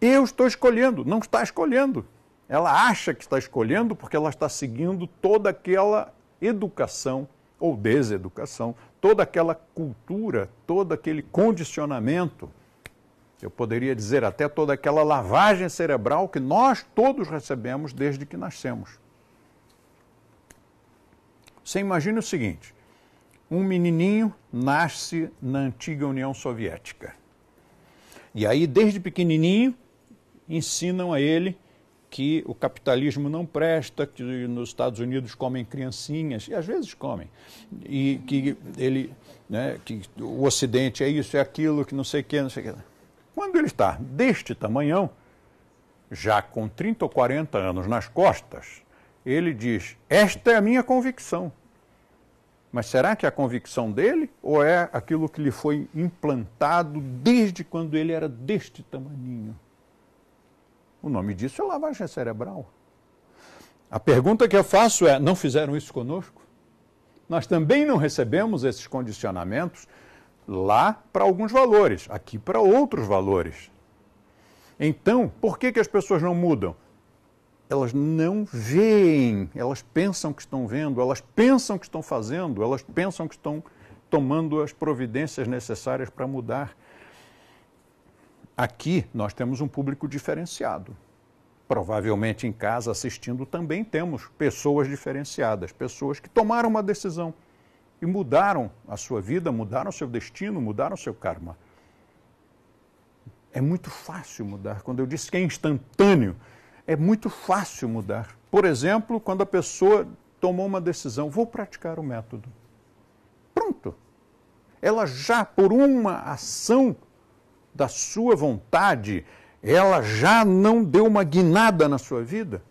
Speaker 1: Eu estou escolhendo, não está escolhendo. Ela acha que está escolhendo porque ela está seguindo toda aquela educação ou deseducação, toda aquela cultura, todo aquele condicionamento, eu poderia dizer até toda aquela lavagem cerebral que nós todos recebemos desde que nascemos. Você imagina o seguinte, um menininho nasce na antiga União Soviética. E aí, desde pequenininho, ensinam a ele que o capitalismo não presta, que nos Estados Unidos comem criancinhas, e às vezes comem, e que que o Ocidente é isso, é aquilo, que não sei o que, não sei o que. Quando ele está deste tamanhão, já com 30 ou 40 anos nas costas, ele diz, esta é a minha convicção. Mas será que é a convicção dele ou é aquilo que lhe foi implantado desde quando ele era deste tamaninho? O nome disso é lavagem cerebral. A pergunta que eu faço é, não fizeram isso conosco? Nós também não recebemos esses condicionamentos lá para alguns valores, aqui para outros valores. Então, por que as pessoas não mudam? Elas não veem, elas pensam que estão vendo, elas pensam que estão fazendo, elas pensam que estão tomando as providências necessárias para mudar. Aqui nós temos um público diferenciado. Provavelmente em casa assistindo também temos pessoas diferenciadas, pessoas que tomaram uma decisão e mudaram a sua vida, mudaram o seu destino, mudaram o seu karma. É muito fácil mudar. Quando eu disse que é instantâneo, é muito fácil mudar. Por exemplo, quando a pessoa tomou uma decisão, vou praticar o método. Pronto. Ela já, por uma ação da sua vontade, ela já não deu uma guinada na sua vida?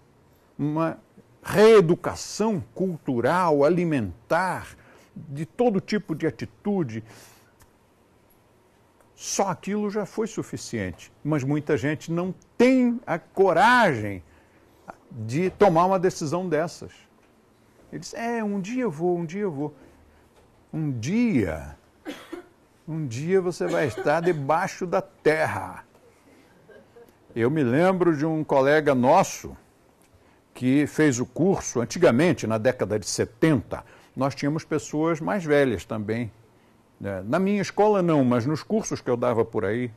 Speaker 1: Uma reeducação cultural, alimentar, de todo tipo de atitude. Só aquilo já foi suficiente. Mas muita gente não tem a coragem de tomar uma decisão dessas. Ele diz, um dia eu vou, um dia eu vou. Um dia você vai estar debaixo da terra. Eu me lembro de um colega nosso que fez o curso, antigamente, na década de 70, nós tínhamos pessoas mais velhas também. Na minha escola não, mas nos cursos que eu dava por aí,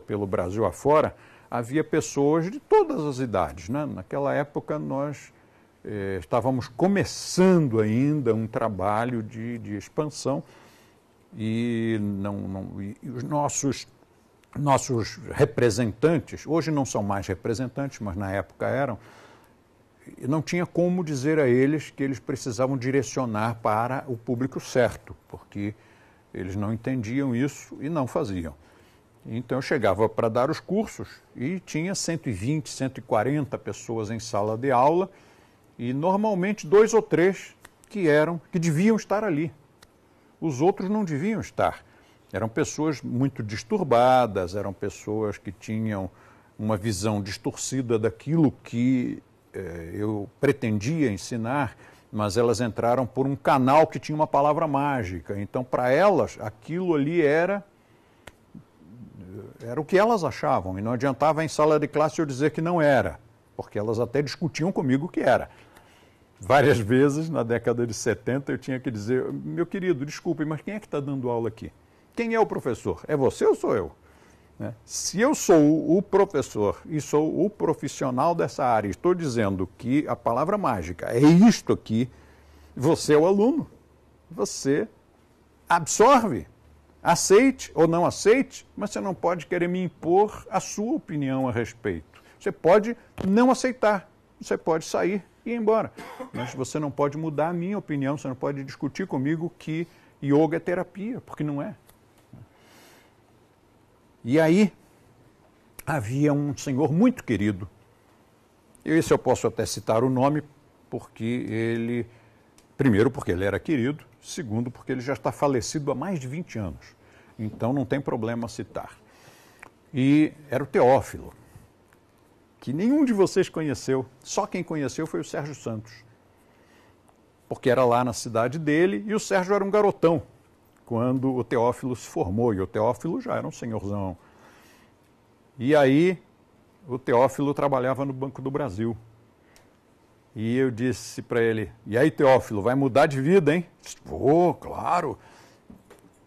Speaker 1: pelo Brasil afora, havia pessoas de todas as idades, né? Naquela época nós estávamos começando ainda um trabalho de expansão e os nossos nossos representantes, hoje não são mais representantes, mas na época eram, não tinha como dizer a eles que eles precisavam direcionar para o público certo, porque eles não entendiam isso e não faziam. Então eu chegava para dar os cursos e tinha 120, 140 pessoas em sala de aula e normalmente 2 ou 3 que deviam estar ali. Os outros não deviam estar. Eram pessoas muito disturbadas, eram pessoas que tinham uma visão distorcida daquilo que eu pretendia ensinar, mas elas entraram por um canal que tinha uma palavra mágica. Então, para elas, aquilo ali era o que elas achavam, e não adiantava em sala de classe eu dizer que não era, porque elas até discutiam comigo o que era. Várias vezes, na década de 70, eu tinha que dizer, meu querido, desculpe, mas quem é que está dando aula aqui? Quem é o professor? É você ou sou eu? Né? Se eu sou o professor e sou o profissional dessa área, estou dizendo que a palavra mágica é isto aqui, você é o aluno. Você absorve, aceite ou não aceite, mas você não pode querer me impor a sua opinião a respeito. Você pode não aceitar, você pode sair e ir embora, mas você não pode mudar a minha opinião, você não pode discutir comigo que yoga é terapia, porque não é. E aí, havia um senhor muito querido, esse eu posso até citar o nome, porque ele, primeiro porque ele era querido, segundo porque ele já está falecido há mais de 20 anos, então não tem problema citar. E era o Teófilo, que nenhum de vocês conheceu, só quem conheceu foi o Sérgio Santos, porque era lá na cidade dele e o Sérgio era um garotão quando o Teófilo se formou, e o Teófilo já era um senhorzão. E aí, o Teófilo trabalhava no Banco do Brasil. E eu disse para ele, e aí, Teófilo, vai mudar de vida, hein? Vou, claro.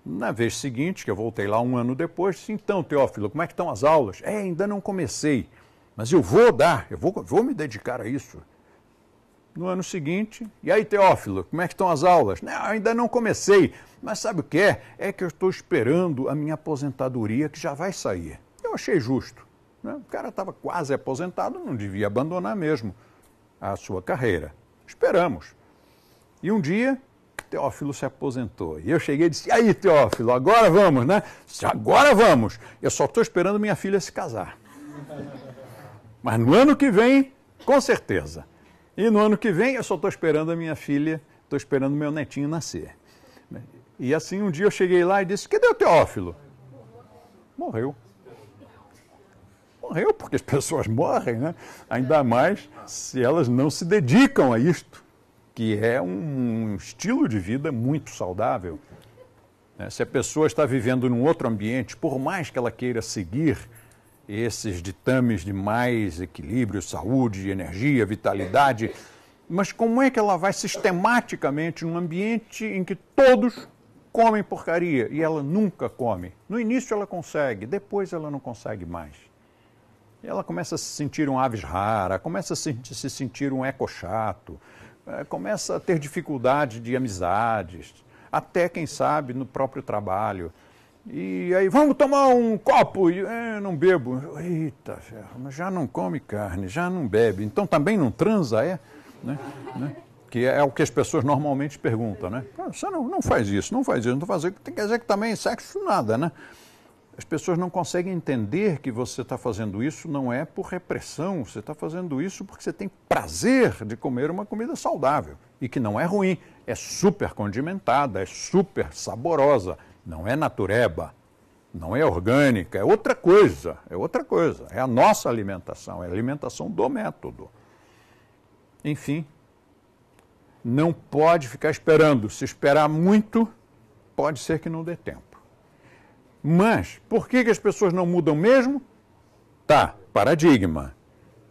Speaker 1: Na vez seguinte, que eu voltei lá um ano depois, disse, então, Teófilo, como é que estão as aulas? Ainda não comecei, mas eu vou dar, eu vou me dedicar a isso. No ano seguinte, e aí, Teófilo, como é que estão as aulas? Não, ainda não comecei, mas sabe o que é? É que eu estou esperando a minha aposentadoria, que já vai sair. Eu achei justo. Né? O cara estava quase aposentado, não devia abandonar mesmo a sua carreira. Esperamos. E um dia, Teófilo se aposentou. E eu cheguei e disse, e aí, Teófilo, agora vamos, né? Agora vamos. Eu só estou esperando minha filha se casar. Mas no ano que vem, com certeza. E no ano que vem eu só estou esperando a minha filha, estou esperando meu netinho nascer. E assim um dia eu cheguei lá e disse, cadê o Teófilo? Morreu. Morreu porque as pessoas morrem, né? Ainda mais se elas não se dedicam a isto, que é um estilo de vida muito saudável. Se a pessoa está vivendo num outro ambiente, por mais que ela queira seguir esses ditames de mais equilíbrio, saúde, energia, vitalidade, mas como é que ela vai sistematicamente num ambiente em que todos comem porcaria e ela nunca come? No início ela consegue, depois ela não consegue mais. E ela começa a se sentir um aves rara, começa a se sentir um eco chato, começa a ter dificuldade de amizades, até, quem sabe, no próprio trabalho. E aí, vamos tomar um copo? E, não bebo. Eita, ferro, mas já não come carne, já não bebe, então também não transa, é? Né? Que é o que as pessoas normalmente perguntam, né? Você não faz isso, não faz isso, não faz isso. Quer dizer que também sexo nada, né? As pessoas não conseguem entender que você está fazendo isso não é por repressão, você está fazendo isso porque você tem prazer de comer uma comida saudável e que não é ruim, é super condimentada, é super saborosa. Não é natureba, não é orgânica, é outra coisa, é a nossa alimentação, é a alimentação do método. Enfim, não pode ficar esperando, se esperar muito, pode ser que não dê tempo. Mas, por que as pessoas não mudam mesmo? Tá, paradigma,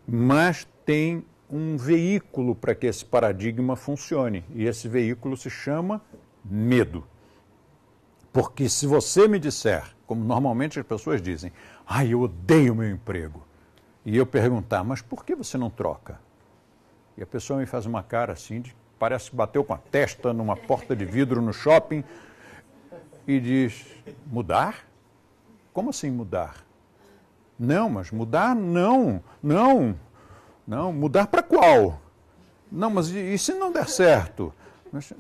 Speaker 1: mas tem um veículo para que esse paradigma funcione, e esse veículo se chama medo. Porque se você me disser, como normalmente as pessoas dizem, eu odeio meu emprego, e eu perguntar, mas por que você não troca? E a pessoa me faz uma cara assim, parece que bateu com a testa numa porta de vidro no shopping, e diz, mudar? Como assim mudar? Não, mas mudar não. Não, mudar para qual? Não, mas e se não der certo? Mas...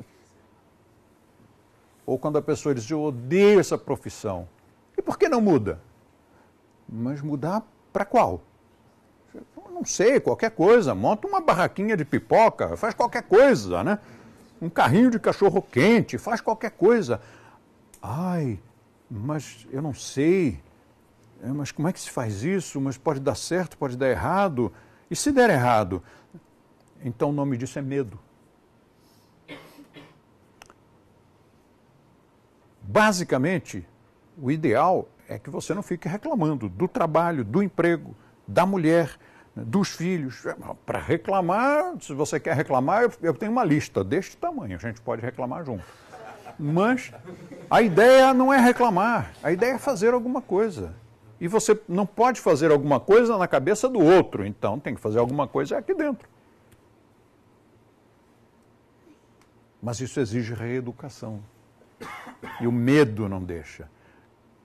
Speaker 1: Ou quando a pessoa diz, eu odeio essa profissão. E por que não muda? Mas mudar para qual? Eu não sei, qualquer coisa. Monta uma barraquinha de pipoca, faz qualquer coisa, né? Um carrinho de cachorro quente, faz qualquer coisa. Ai, mas eu não sei. Mas como é que se faz isso? Mas pode dar certo, pode dar errado. E se der errado? Então o nome disso é medo. Basicamente, o ideal é que você não fique reclamando do trabalho, do emprego, da mulher, dos filhos. Para reclamar, se você quer reclamar, eu tenho uma lista deste tamanho, a gente pode reclamar junto. Mas a ideia não é reclamar, a ideia é fazer alguma coisa. E você não pode fazer alguma coisa na cabeça do outro, então tem que fazer alguma coisa aqui dentro. Mas isso exige reeducação. E o medo não deixa.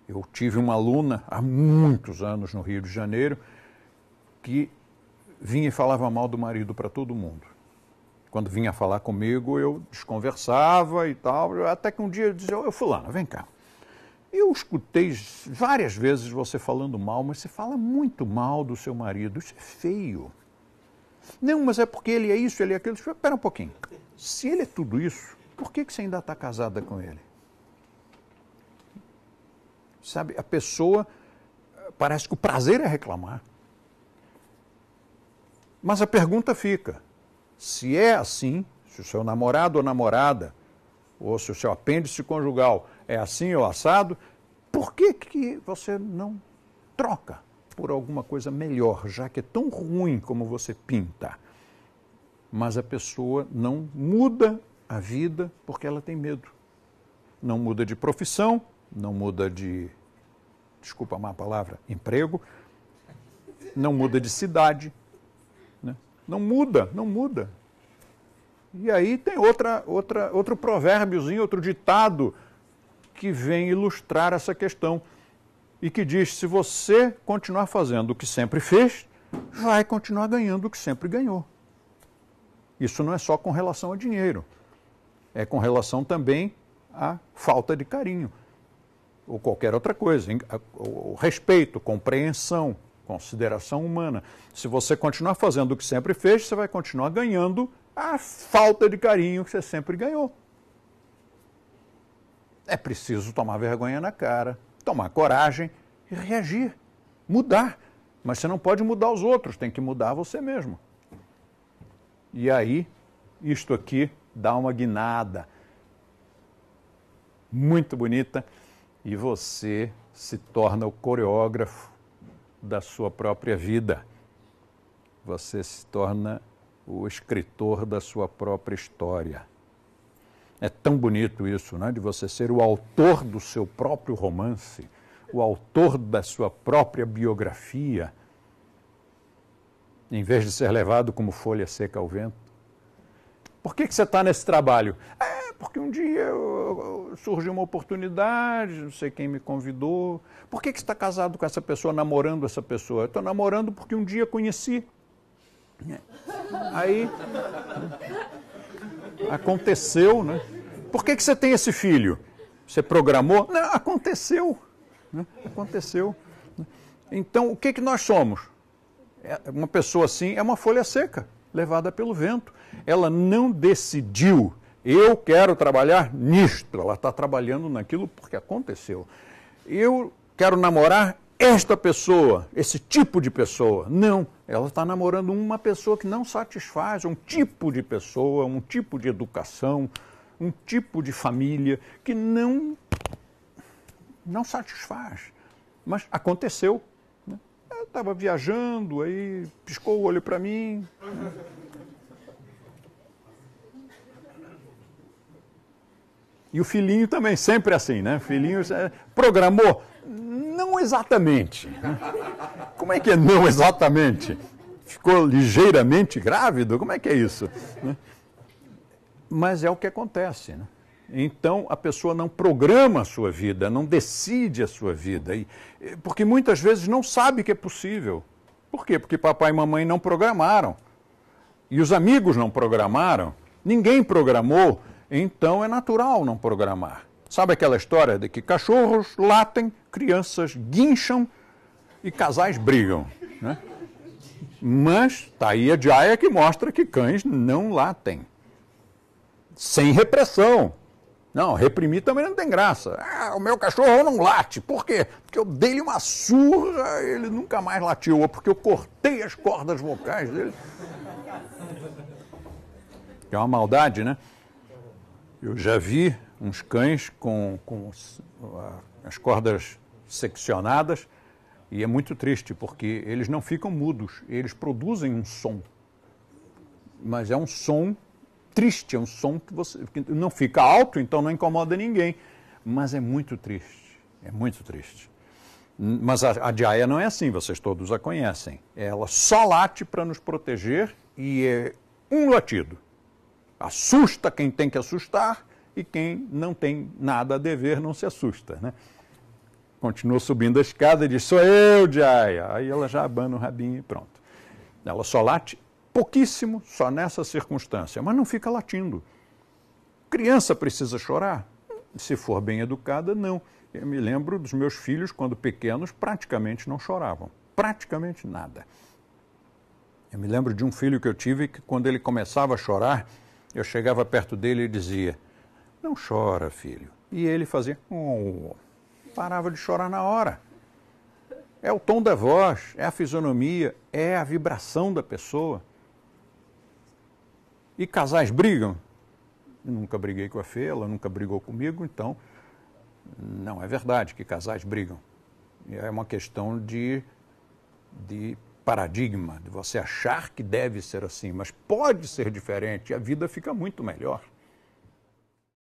Speaker 1: Eu tive uma aluna há muitos anos no Rio de Janeiro que vinha e falava mal do marido para todo mundo. Quando vinha falar comigo, eu desconversava e tal, até que um dia eu dizia, ô fulano, vem cá. Eu escutei várias vezes você falando mal, mas você fala muito mal do seu marido, isso é feio. Não, mas é porque ele é isso, ele é aquilo. Espera um pouquinho. Se ele é tudo isso, por que você ainda está casada com ele? Sabe, a pessoa, parece que o prazer é reclamar. Mas a pergunta fica, se é assim, se o seu namorado ou namorada, ou se o seu apêndice conjugal é assim ou assado, por que você não troca por alguma coisa melhor, já que é tão ruim como você pinta? Mas a pessoa não muda a vida porque ela tem medo. Não muda de profissão, não muda de, desculpa a má palavra, emprego, não muda de cidade, né? Não muda. E aí tem outro provérbiozinho, outro ditado que vem ilustrar essa questão e que diz, se você continuar fazendo o que sempre fez, vai continuar ganhando o que sempre ganhou. Isso não é só com relação a dinheiro, é com relação também à falta de carinho, ou qualquer outra coisa, o respeito, compreensão, consideração humana. Se você continuar fazendo o que sempre fez, você vai continuar ganhando a falta de carinho que você sempre ganhou. É preciso tomar vergonha na cara, tomar coragem e reagir, mudar. Mas você não pode mudar os outros, tem que mudar você mesmo. E aí, isto aqui dá uma guinada muito bonita e você se torna o coreógrafo da sua própria vida. Você se torna o escritor da sua própria história. É tão bonito isso, né? De você ser o autor do seu próprio romance, o autor da sua própria biografia, em vez de ser levado como folha seca ao vento. Por que você está nesse trabalho? Porque um dia surgiu uma oportunidade, não sei quem me convidou. Por que você está casado com essa pessoa, namorando essa pessoa? Eu estou namorando porque um dia conheci. Aí aconteceu, né? Por que você tem esse filho? Você programou? Não, aconteceu. Né? Aconteceu. Então, o que nós somos? Uma pessoa assim é uma folha seca, levada pelo vento. Ela não decidiu, eu quero trabalhar nisto. Ela está trabalhando naquilo porque aconteceu. Eu quero namorar esta pessoa, esse tipo de pessoa. Não, ela está namorando uma pessoa que não satisfaz, um tipo de pessoa, um tipo de educação, um tipo de família que não satisfaz. Mas aconteceu. Né? Eu estava viajando, aí piscou o olho para mim. Né? E o filhinho também, sempre assim, né? O filhinho programou. Não exatamente. Como é que é não exatamente? Ficou ligeiramente grávido? Como é que é isso? Mas é o que acontece, né? Então, a pessoa não programa a sua vida, não decide a sua vida, porque muitas vezes não sabe que é possível. Por quê? Porque papai e mamãe não programaram. E os amigos não programaram, ninguém programou, então é natural não programar. Sabe aquela história de que cachorros latem, crianças guincham e casais brigam, né? Mas está aí a Jaya que mostra que cães não latem. Sem repressão. Não, reprimir também não tem graça. Ah, o meu cachorro não late. Por quê? Porque eu dei-lhe uma surra, ele nunca mais latiu. Ou porque eu cortei as cordas vocais dele. É uma maldade, né? Eu já vi uns cães com as cordas seccionadas e é muito triste, porque eles não ficam mudos, eles produzem um som. Mas é um som triste, é um som que não fica alto, então não incomoda ninguém. Mas é muito triste, é muito triste. Mas a Jaya não é assim, vocês todos a conhecem. Ela só late para nos proteger e é um latido. Assusta quem tem que assustar e quem não tem nada a dever não se assusta, né? Continua subindo a escada e diz, sou eu, Jaya. Aí ela já abana o rabinho e pronto. Ela só late pouquíssimo, só nessa circunstância, mas não fica latindo. Criança precisa chorar? Se for bem educada, não. Eu me lembro dos meus filhos, quando pequenos, praticamente não choravam. Praticamente nada. Eu me lembro de um filho que eu tive que, quando ele começava a chorar, eu chegava perto dele e dizia, não chora, filho. E ele fazia, oh, parava de chorar na hora. É o tom da voz, é a fisionomia, é a vibração da pessoa. E casais brigam? Eu nunca briguei com a Fê, ela nunca brigou comigo, então não é verdade que casais brigam. É uma questão de paradigma, de você achar que deve ser assim, mas pode ser diferente e a vida fica muito melhor.